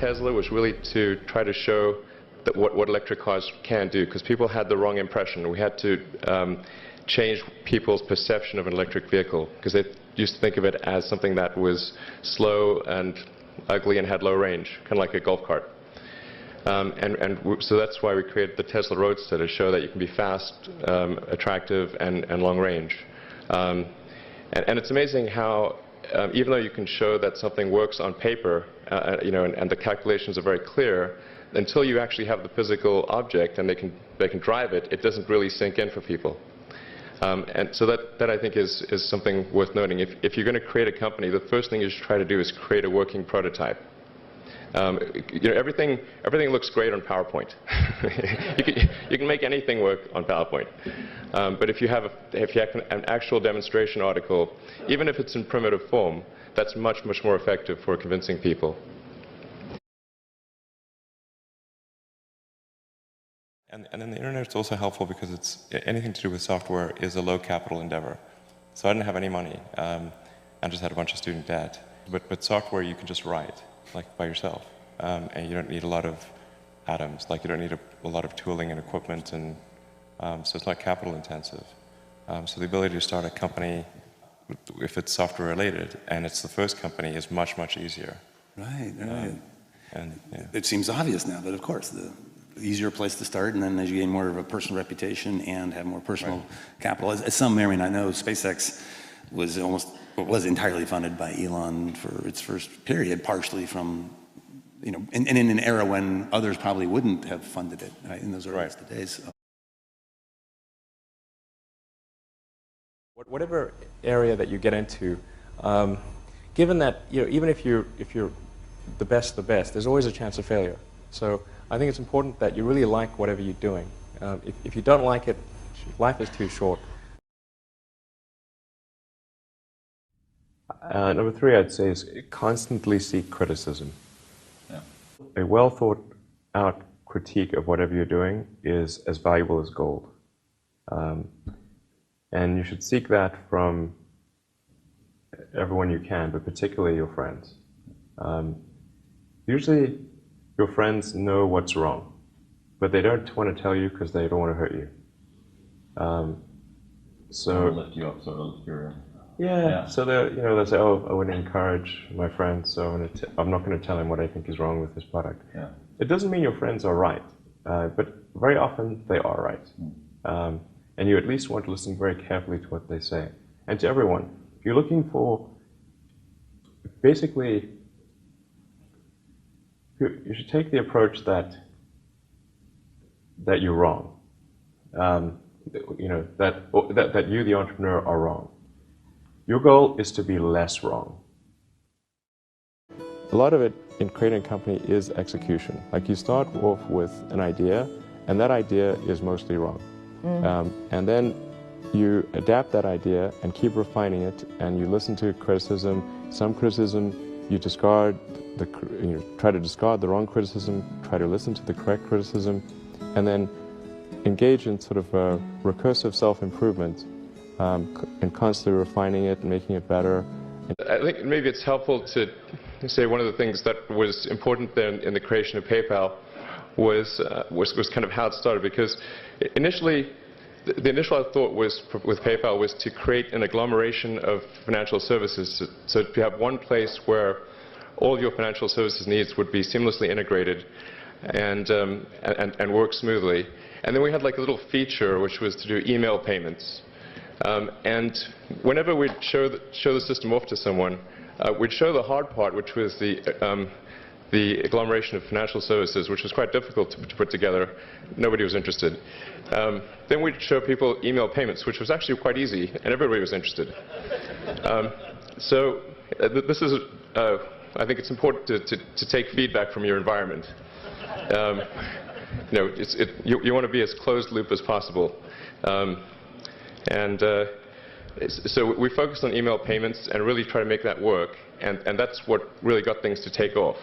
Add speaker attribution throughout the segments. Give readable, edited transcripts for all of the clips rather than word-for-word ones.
Speaker 1: Tesla was really to try to show that what electric cars can do, because people had the wrong impression. We had to change people's perception of an electric vehicle, because they used to think of it as something that was slow and ugly and had low range, kind of like a golf cart. So that's why we created the Tesla Roadster, to show that you can be fast, attractive, and long range. And it's amazing how, even though you can show that something works on paper, and the calculations are very clear, until you actually have the physical object and they can drive it, it doesn't really sink in for people. And so that I think is something worth noting. If you're going to create a company, the first thing you should try to do is create a working prototype. Everything looks great on PowerPoint. you can make anything work on PowerPoint. But if you have an actual demonstration article, even if it's in primitive form, that's much more effective for convincing people.
Speaker 2: And then the internet's also helpful because it's anything to do with software is a low capital endeavor. So I didn't have any money. I just had a bunch of student debt. But software you can just write, like by yourself. And you don't need a lot of atoms. Like you don't need a lot of tooling and equipment, and so it's not capital intensive. So the ability to start a company, if it's software related, and it's the first company, is much easier.
Speaker 3: Right, right.
Speaker 2: And yeah.
Speaker 3: It seems obvious now, but of course, the easier place to start, and then as you gain more of a personal reputation and have more personal capital. As some may or may not know, SpaceX was entirely funded by Elon for its first period, partially from, and in an era when others probably wouldn't have funded it, right, in those earliest days.
Speaker 4: Whatever area that you get into, given that even if you're the best, there's always a chance of failure. So I think it's important that you really like whatever you're doing. If you don't like it, life is too short.
Speaker 5: Number 3, I'd say, is constantly seek criticism.
Speaker 6: Yeah.
Speaker 5: A well thought out critique of whatever you're doing is as valuable as gold. And you should seek that from everyone you can, but particularly your friends. Usually your friends know what's wrong, but they don't want to tell you because they don't want to hurt you.
Speaker 6: So lift you up, sort of.
Speaker 5: Yeah. So they'll say, "Oh, I want to encourage my friend, so I'm not going to tell him what I think is wrong with his product."
Speaker 6: Yeah.
Speaker 5: It doesn't mean your friends are right, but very often they are right. And you at least want to listen very carefully to what they say. And to everyone, if you're looking for, basically, you should take the approach that you're wrong. That you, the entrepreneur, are wrong. Your goal is to be less wrong. A lot of it in creating a company is execution. Like you start off with an idea, and that idea is mostly wrong. And then you adapt that idea and keep refining it, and you listen to criticism. Some criticism you discard, try to discard the wrong criticism, try to listen to the correct criticism, and then engage in sort of a recursive self-improvement and constantly refining it and making it better.
Speaker 1: I think maybe it's helpful to say one of the things that was important then in the creation of PayPal was kind of how it started, because initially the initial thought was with PayPal was to create an agglomeration of financial services, so to have one place where all of your financial services needs would be seamlessly integrated and work smoothly. And then we had like a little feature which was to do email payments. And whenever we'd show the system off to someone, we'd show the hard part, which was the agglomeration of financial services, which was quite difficult to put together. Nobody was interested. Then we'd show people email payments, which was actually quite easy, and everybody was interested. So this is, I think it's important to take feedback from your environment. You want to be as closed loop as possible. So we focused on email payments and really try to make that work, and that's what really got things to take off.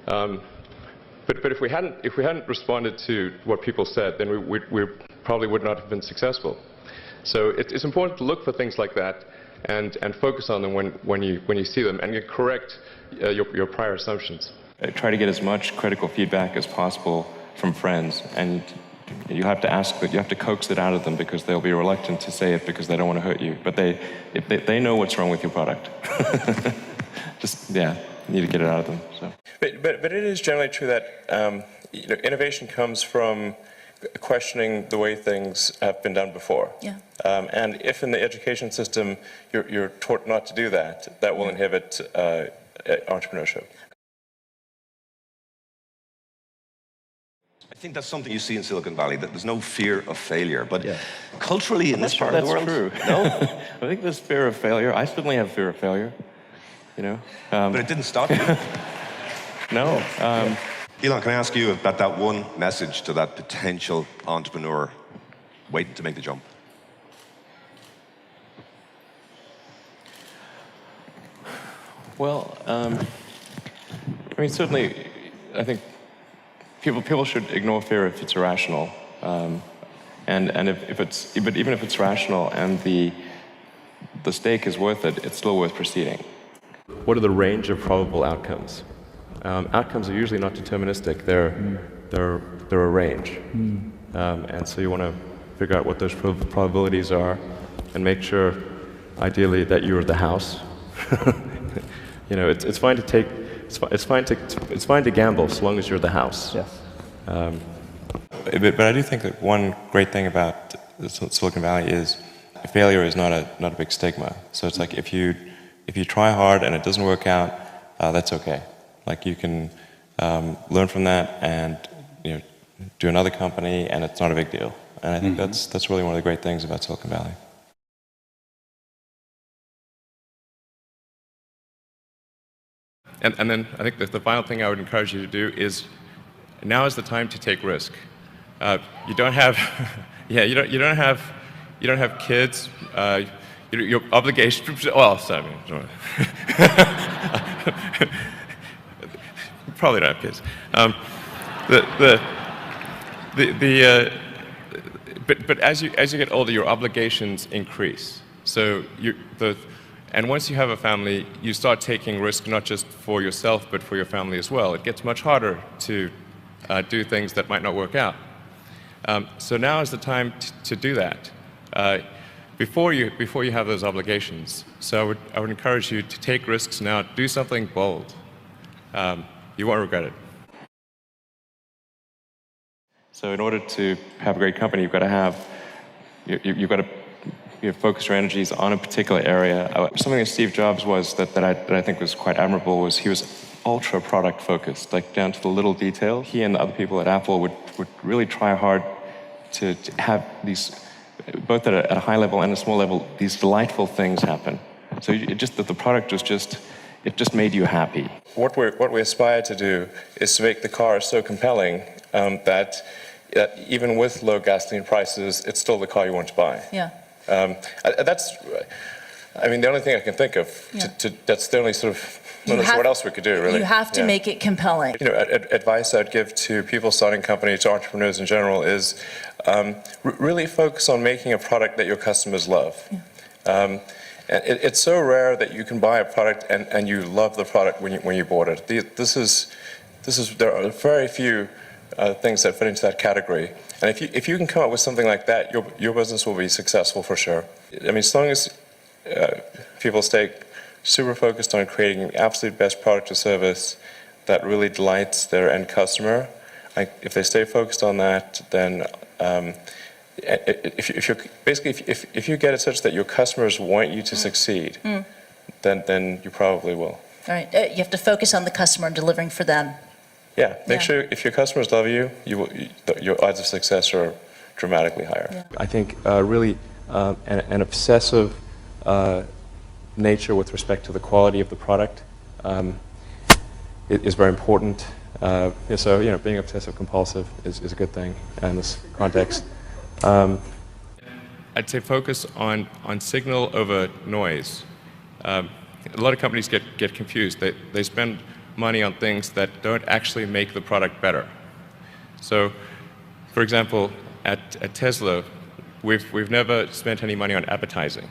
Speaker 1: But if we hadn't responded to what people said, then we probably would not have been successful. So it's important to look for things like that and focus on them when you see them, and you correct your prior assumptions.
Speaker 2: Try to get as much critical feedback as possible from friends, and you have to ask, but you have to coax it out of them because they'll be reluctant to say it because they don't want to hurt you. But they know what's wrong with your product. Just, yeah, you need to get it out of them. So.
Speaker 1: But it is generally true that innovation comes from questioning the way things have been done before.
Speaker 7: Yeah.
Speaker 1: And if in the education system you're taught not to do that, that will inhibit entrepreneurship.
Speaker 8: I think that's something you see in Silicon Valley, that there's no fear of failure. But culturally in this part of the world,
Speaker 2: true.
Speaker 8: no?
Speaker 2: I think there's fear of failure. I certainly have fear of failure, you know.
Speaker 8: But it didn't stop you.
Speaker 2: No.
Speaker 8: Elon, can I ask you about that one message to that potential entrepreneur waiting to make the jump?
Speaker 2: Well, I mean, certainly, I think people should ignore fear if it's irrational, and but even if it's rational and the stake is worth it, it's still worth proceeding.
Speaker 1: What are the range of probable outcomes? Outcomes are usually not deterministic. They're a range, and so you want to figure out what those probabilities are, and make sure, ideally, that you're the house. You know, it's fine to take. It's fine to gamble so long as you're the house.
Speaker 4: Yes.
Speaker 2: But I do think that one great thing about Silicon Valley is failure is not a big stigma. So it's like if you try hard and it doesn't work out, that's okay. Like you can learn from that and do another company, and it's not a big deal. And I think that's really one of the great things about Silicon Valley.
Speaker 1: And then I think that the final thing I would encourage you to do is, now is the time to take risk. You don't have, you don't have kids. Your obligation. Well, I mean, probably don't have kids. But as you get older, your obligations increase. So and once you have a family, you start taking risk not just for yourself, but for your family as well. It gets much harder to do things that might not work out. So now is the time to do that before you have those obligations. So I would encourage you to take risks now. Do something bold. You won't regret it.
Speaker 2: So in order to have a great company, you've got to focus your energies on a particular area. Something that Steve Jobs was that I think was quite admirable was he was ultra product focused, like down to the little detail. He and the other people at Apple would really try hard to have these, both at a high level and a small level, these delightful things happen. So that the product was it just made you happy.
Speaker 1: What we aspire to do is to make the car so compelling that even with low gasoline prices, it's still the car you want to buy.
Speaker 7: Yeah.
Speaker 1: I mean, the only thing I can think of, that's the only sort of, I'm not sure what else we could do, really.
Speaker 7: You have to make it compelling.
Speaker 1: Advice I'd give to people starting companies, to entrepreneurs in general, is really focus on making a product that your customers love. Yeah. And it's so rare that you can buy a product and you love the product when you bought it. There are very few things that fit into that category. And if you can come up with something like that, your business will be successful for sure. I mean, as long as people stay super focused on creating the absolute best product or service that really delights their end customer, if they stay focused on that, then if you get it such that your customers want you to succeed, then you probably will.
Speaker 7: All right. You have to focus on the customer and delivering for them.
Speaker 1: Yeah, make sure if your customers love you, your odds of success are dramatically higher.
Speaker 7: Yeah.
Speaker 4: I think really an obsessive nature with respect to the quality of the product is very important. So being obsessive compulsive is a good thing in this context.
Speaker 1: I'd say focus on signal over noise. A lot of companies get confused. They spend money on things that don't actually make the product better. So, for example, at Tesla, we've never spent any money on advertising.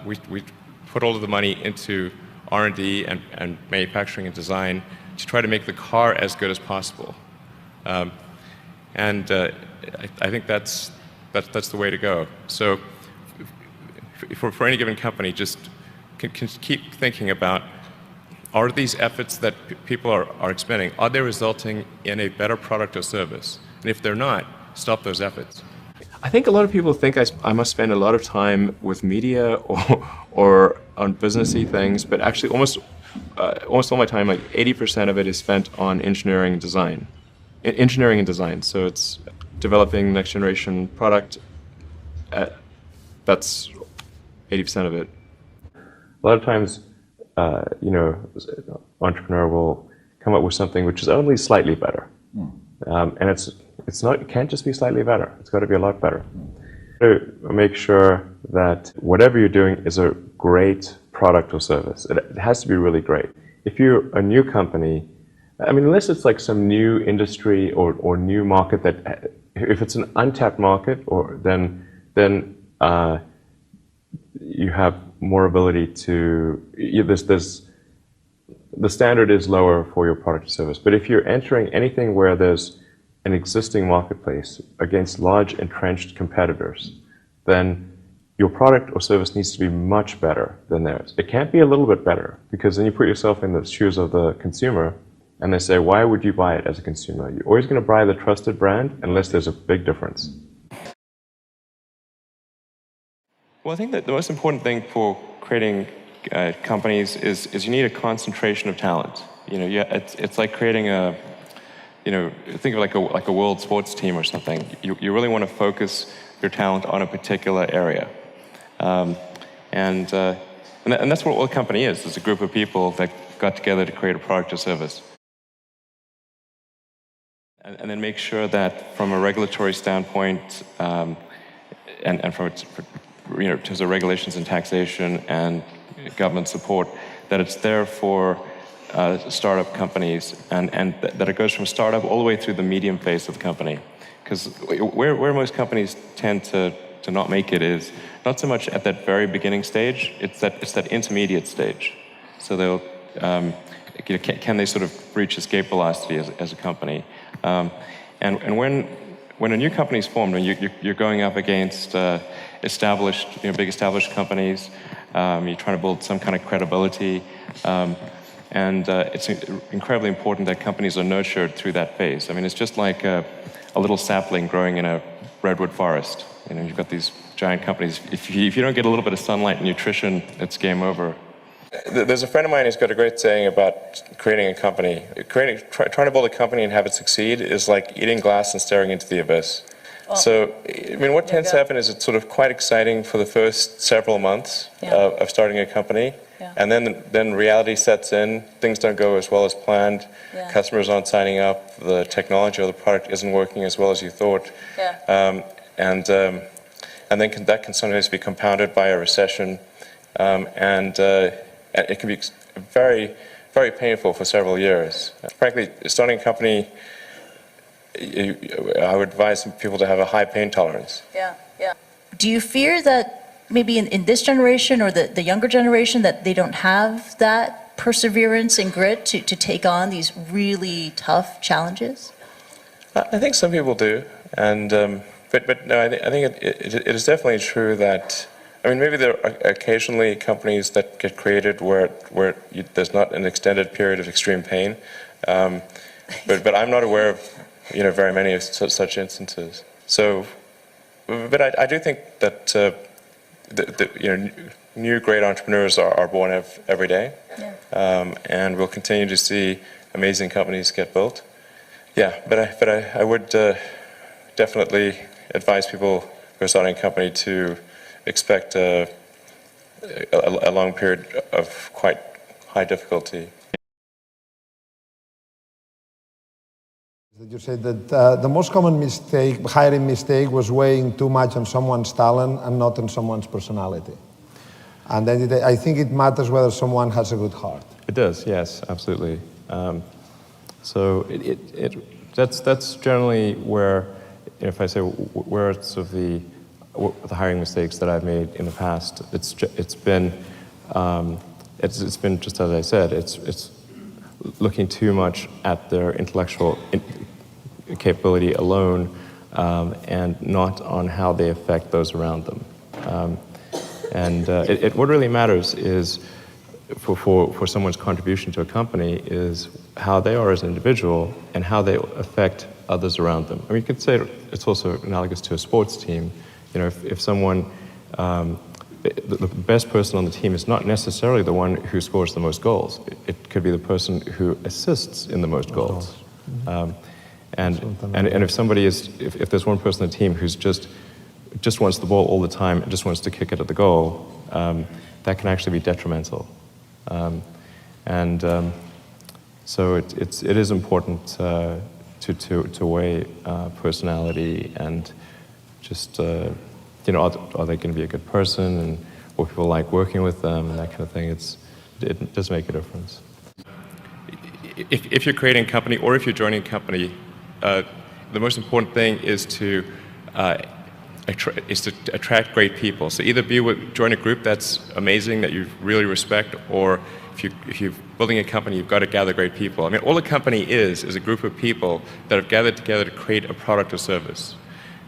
Speaker 1: We put all of the money into R&D and manufacturing and design to try to make the car as good as possible. I think that's the way to go. So for any given company, just can keep thinking about, are these efforts that people are expending, are they resulting in a better product or service? And if they're not, stop those efforts.
Speaker 4: I think a lot of people think I must spend a lot of time with media or on businessy things, but actually almost all my time, like 80% of it is spent on engineering and design. So it's developing next generation product. That's 80% of it.
Speaker 5: A lot of times, entrepreneur will come up with something which is only slightly better, and it can't just be slightly better. It's got to be a lot better. To make sure that whatever you're doing is a great product or service. It has to be really great. If you're a new company, I mean, unless it's like some new industry or new market that, if it's an untapped market, then you have more ability to. The standard is lower for your product or service. But if you're entering anything where there's an existing marketplace against large entrenched competitors, then your product or service needs to be much better than theirs. It can't be a little bit better, because then you put yourself in the shoes of the consumer and they say, why would you buy it as a consumer? You're always going to buy the trusted brand unless there's a big difference.
Speaker 2: Well, I think that the most important thing for creating companies is you need a concentration of talent. It's like creating a, think of like a world sports team or something. You really want to focus your talent on a particular area, and that's what a company is. It's a group of people that got together to create a product or service, and then make sure that from a regulatory standpoint, and from in terms of regulations and taxation and government support, that it's there for startup companies, and that it goes from startup all the way through the medium phase of the company. Because where most companies tend to not make it is not so much at that very beginning stage, it's that intermediate stage. So they'll, can they sort of reach escape velocity as a company? And when a new company is formed, when you're going up against established, big established companies, you're trying to build some kind of credibility, and it's incredibly important that companies are nurtured through that phase. I mean, it's just like a little sapling growing in a redwood forest. You've got these giant companies. If you don't get a little bit of sunlight and nutrition, it's game over.
Speaker 1: There's a friend of mine who's got a great saying about creating a company. Trying to build a company and have it succeed is like eating glass and staring into the abyss. Well, so, I mean, what tends to happen is it's sort of quite exciting for the first several months of starting a company. Yeah. And then reality sets in, things don't go as well as planned, customers aren't signing up, the technology or the product isn't working as well as you thought. Yeah. And then that can sometimes be compounded by a recession, and it can be very, very painful for several years. Frankly, starting a company, I would advise people to have a high pain tolerance. Yeah, yeah.
Speaker 7: Do you fear that maybe in this generation or the younger generation that they don't have that perseverance and grit to take on these really tough challenges?
Speaker 1: I think some people do, and but no, I think it is definitely true that, I mean, maybe there are occasionally companies that get created where there's not an extended period of extreme pain, but I'm not aware of very many of such instances. So, but I do think that new great entrepreneurs are born every day, and we'll continue to see amazing companies get built. Yeah, but I would definitely advise people who are starting a company to expect a long period of quite high difficulty.
Speaker 9: You said that the most common hiring mistake was weighing too much on someone's talent and not on someone's personality. And then I think it matters whether someone has a good heart.
Speaker 5: It does, yes, absolutely. So that's generally where, if I say where it's of the hiring mistakes that I've made in the past, it's been just as I said, it's looking too much at their intellectual capability alone and not on how they affect those around them. What really matters is for someone's contribution to a company is how they are as an individual and how they affect others around them. I mean, you could say it's also analogous to a sports team. You know, if someone, the best person on the team is not necessarily the one who scores the most goals. It could be the person who assists in the most goals. And if somebody is, if there's one person on the team who's just wants the ball all the time and just wants to kick it at the goal, that can actually be detrimental. So it is important to weigh personality and just you know, are they going to be a good person, and will people like working with them, and that kind of thing. It does make a difference.
Speaker 2: If you're creating a company or if you're joining a company, the most important thing is to attract great people. So either join a group that's amazing, that you really respect, or if you're building a company, you've got to gather great people. I mean, all a company is a group of people that have gathered together to create a product or service.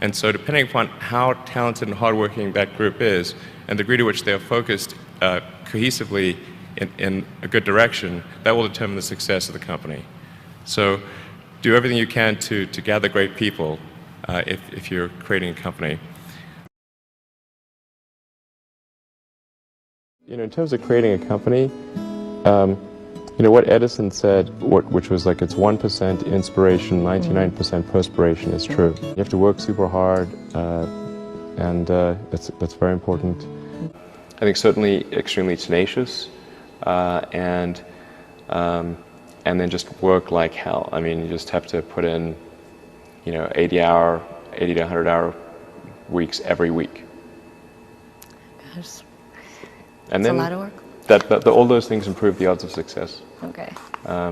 Speaker 2: And so depending upon how talented and hardworking that group is, and the degree to which they are focused cohesively in a good direction, that will determine the success of the company. So do everything you can to gather great people if you're creating a company.
Speaker 5: You know, in terms of creating a company, you know, what Edison said, which was like it's 1% inspiration, 99% perspiration, is true. You have to work super hard, and that's very important. I think certainly extremely tenacious, and then just work like hell. I mean, you just have to put in, you know, 80 to 100-hour weeks every week.
Speaker 10: Gosh,
Speaker 5: and
Speaker 10: that's
Speaker 5: then
Speaker 10: a lot of work.
Speaker 5: All those things improve the odds of success.
Speaker 10: Okay.
Speaker 5: I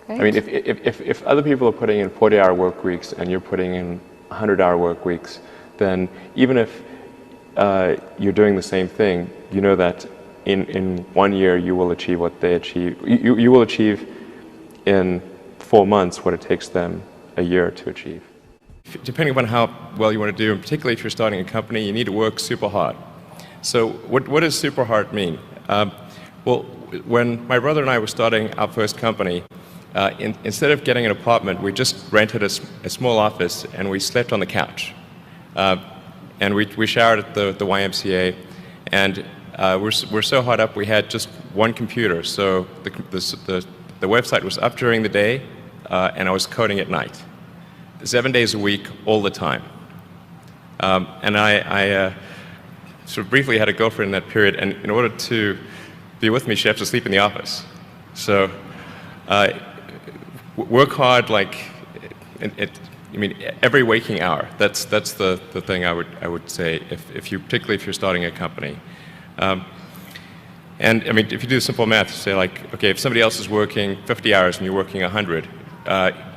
Speaker 5: mean, if other people are putting in 40-hour work weeks and you're putting in 100-hour work weeks, then even if you're doing the same thing, you know that in 1 year you will achieve what they achieve. You will achieve in 4 months what it takes them a year to achieve.
Speaker 2: Depending upon how well you want to do, and particularly if you're starting a company, you need to work super hard. So what does super hard mean? Well, when my brother and I were starting our first company, instead of getting an apartment, we just rented a small office and we slept on the couch. And we showered at the YMCA, and we're so hard up we had just one computer. So the website was up during the day, and I was coding at night, 7 days a week, all the time. And I sort of briefly had a girlfriend in that period, and in order to be with me, she had to sleep in the office. So work hard, like I mean, every waking hour. That's the thing I would say particularly if you're starting a company. And I mean, if you do simple math, say like, okay, if somebody else is working 50 hours and you're working 100,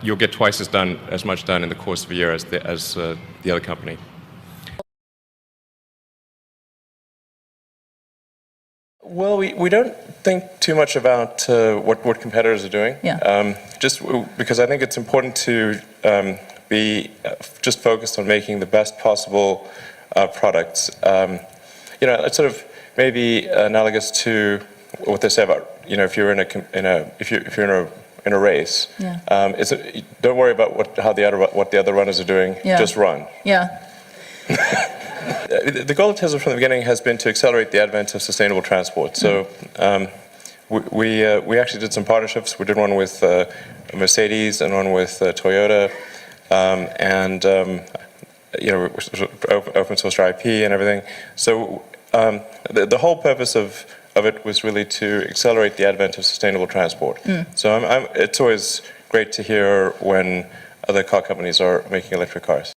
Speaker 2: you'll get twice as much done in the course of a year as the other company. Well, we don't think too much about what competitors are doing.
Speaker 7: Yeah.
Speaker 2: Just because I think it's important to be just focused on making the best possible products. You know, it's sort of maybe analogous to what they say about, you know, if you're in a race.
Speaker 7: Yeah.
Speaker 2: Don't worry about what the other runners are doing.
Speaker 7: Yeah.
Speaker 2: Just run.
Speaker 7: Yeah.
Speaker 2: The goal of Tesla from the beginning has been to accelerate the advent of sustainable transport. So we actually did some partnerships. We did one with Mercedes and one with Toyota, and you know, open source IP and everything. So the whole purpose of it was really to accelerate the advent of sustainable transport. So it's always great to hear when other car companies are making electric cars.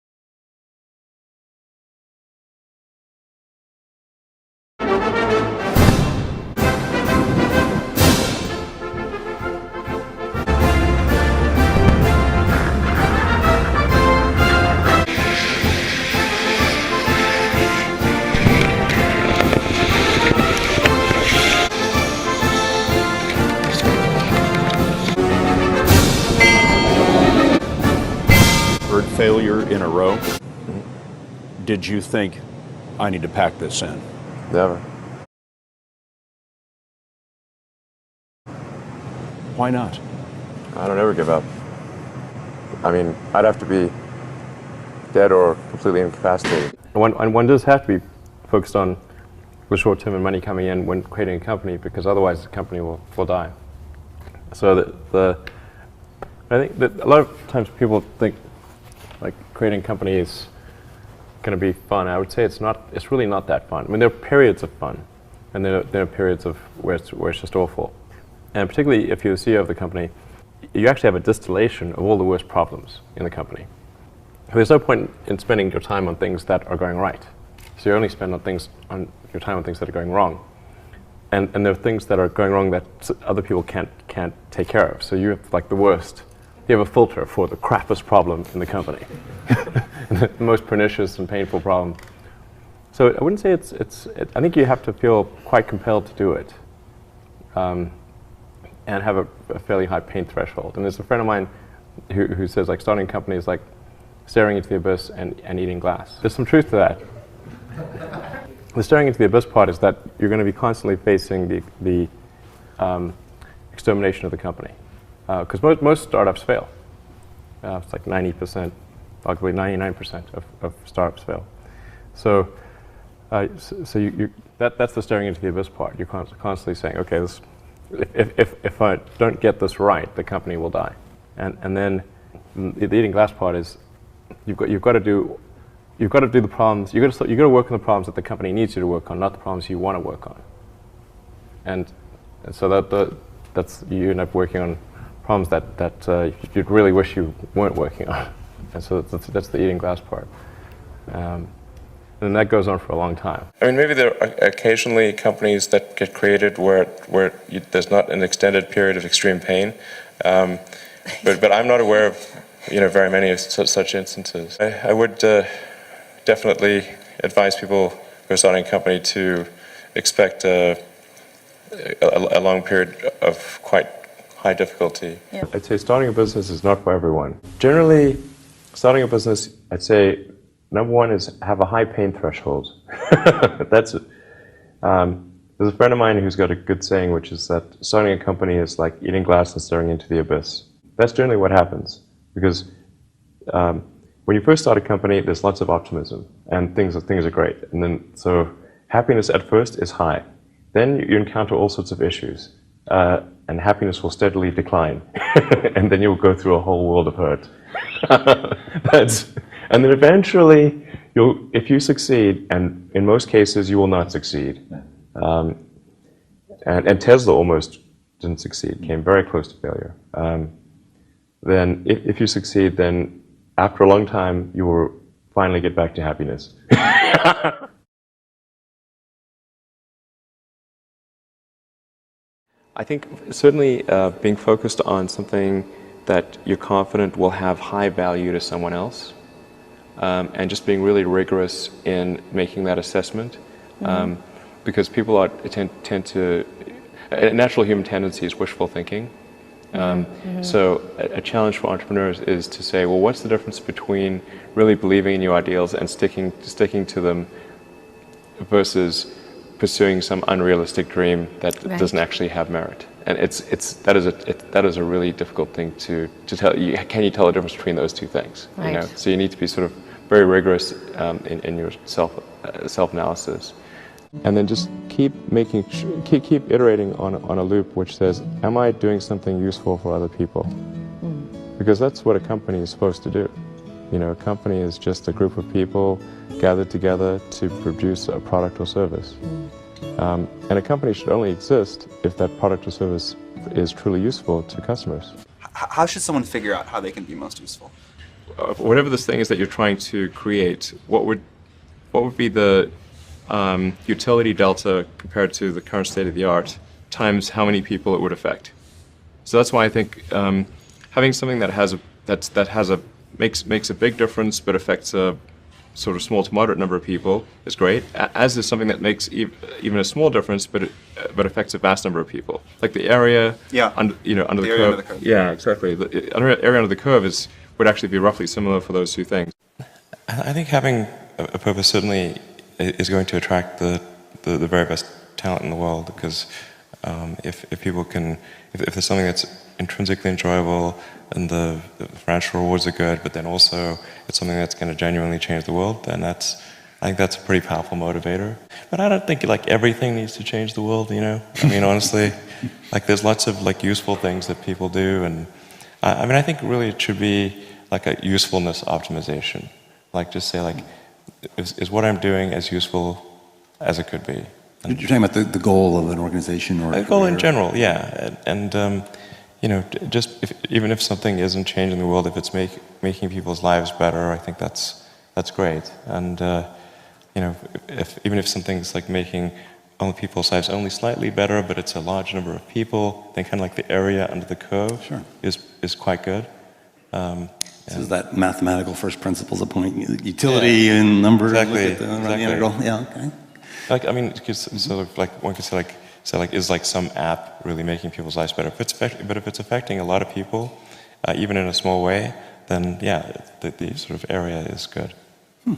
Speaker 11: third failure in a row, did you think, I need to pack this in?
Speaker 5: Never.
Speaker 11: Why not?
Speaker 5: I don't ever give up. I mean, I'd have to be dead or completely incapacitated. And one does have to be focused on the short term and money coming in when creating a company, because otherwise the company will die. So I think that a lot of times people think like creating a company is going to be fun. I would say it's not. It's really not that fun. I mean, there are periods of fun, and there are periods of where it's just awful. And particularly if you're the CEO of the company, you actually have a distillation of all the worst problems in the company. There's no point in spending your time on things that are going right. So you only spend your time on things that are going wrong. And there are things that are going wrong that other people can't take care of. So you have like the worst. You have a filter for the crappiest problem in the company, the most pernicious and painful problem. So I wouldn't say I think you have to feel quite compelled to do it, and have a fairly high pain threshold. And there's a friend of mine who says like starting a company is like staring into the abyss and eating glass. There's some truth to that. The staring into the abyss part is that you're going to be constantly facing the extermination of the company. Because most startups fail. It's like 90%, arguably 99% of startups fail. So, that's the staring into the abyss part. You're constantly saying, okay, if I don't get this right, the company will die. And then the eating glass part is you've got to do the problems. You've got to work on the problems that the company needs you to work on, not the problems you want to work on. And so that's you end up working on problems that you'd really wish you weren't working on. And so that's the eating glass part. And that goes on for a long time.
Speaker 2: I mean, maybe there are occasionally companies that get created where there's not an extended period of extreme pain, but I'm not aware of very many of such instances. I would definitely advise people who are starting a company to expect a long period of quite high difficulty.
Speaker 7: Yeah.
Speaker 5: I'd say starting a business is not for everyone. Generally, starting a business, I'd say number one is have a high pain threshold. That's there's a friend of mine who's got a good saying, which is that starting a company is like eating glass and staring into the abyss. That's generally what happens, because when you first start a company, there's lots of optimism and things are great, and then so happiness at first is high. Then you encounter all sorts of issues, and happiness will steadily decline, and then you'll go through a whole world of hurt. And then eventually, if you succeed, and in most cases you will not succeed, and Tesla almost didn't succeed, came very close to failure. Then if you succeed, then after a long time, you will finally get back to happiness. I think certainly being focused on something that you're confident will have high value to someone else, and just being really rigorous in making that assessment, because people tend to, a natural human tendency is wishful thinking. So a challenge for entrepreneurs is to say, well, what's the difference between really believing in your ideals and sticking to them versus pursuing some unrealistic dream that doesn't actually have merit? And that is a really difficult thing to tell. Can you tell the difference between those two things?
Speaker 10: Right.
Speaker 5: You know? So you need to be sort of very rigorous in your self-analysis. And then just keep iterating on a loop which says, am I doing something useful for other people? Because that's what a company is supposed to do. You know, a company is just a group of people gathered together to produce a product or service. And a company should only exist if that product or service is truly useful to customers.
Speaker 12: How should someone figure out how they can be most useful?
Speaker 2: Whatever this thing is that you're trying to create, what would be the utility delta compared to the current state of the art times how many people it would affect? So that's why I think having something that makes a big difference but affects a sort of small to moderate number of people is great, as is something that makes even a small difference but affects a vast number of people. Like the area under the curve.
Speaker 12: Under the curve.
Speaker 2: Yeah, exactly. The area under the curve is
Speaker 5: would actually be roughly similar for those two things.
Speaker 2: I think having a purpose certainly is going to attract the very best talent in the world, because if people can, if there's something that's intrinsically enjoyable and the financial rewards are good, but then also it's something that's going to genuinely change the world, then I think that's a pretty powerful motivator. But I don't think like everything needs to change the world, you know? I mean, honestly, like there's lots of like useful things that people do, and I mean, I think really it should be like a usefulness optimization. Like just say like, is what I'm doing as useful as it could be?
Speaker 3: You're talking about the goal of an organization or a
Speaker 2: goal in
Speaker 3: career?
Speaker 2: general, yeah. And you know, just even if something isn't changing the world, if it's making people's lives better, I think that's great. And you know, even if something's like making only people's lives only slightly better, but it's a large number of people, then kind of like the area under the curve is quite good.
Speaker 3: So is that mathematical first principles of point utility and number?
Speaker 2: Exactly.
Speaker 3: Look at the integral. Yeah. Okay.
Speaker 2: Like I mean, sort of like one could say like is like some app really making people's lives better? But if it's affecting a lot of people, even in a small way, then yeah, the sort of area is good.
Speaker 5: So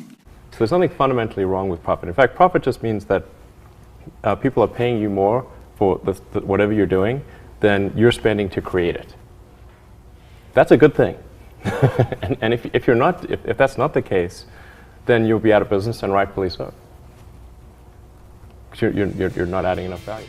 Speaker 5: there's nothing fundamentally wrong with profit. In fact, profit just means that people are paying you more for whatever you're doing than you're spending to create it. That's a good thing. and if that's not the case, then you'll be out of business, and rightfully so. You're not adding enough value.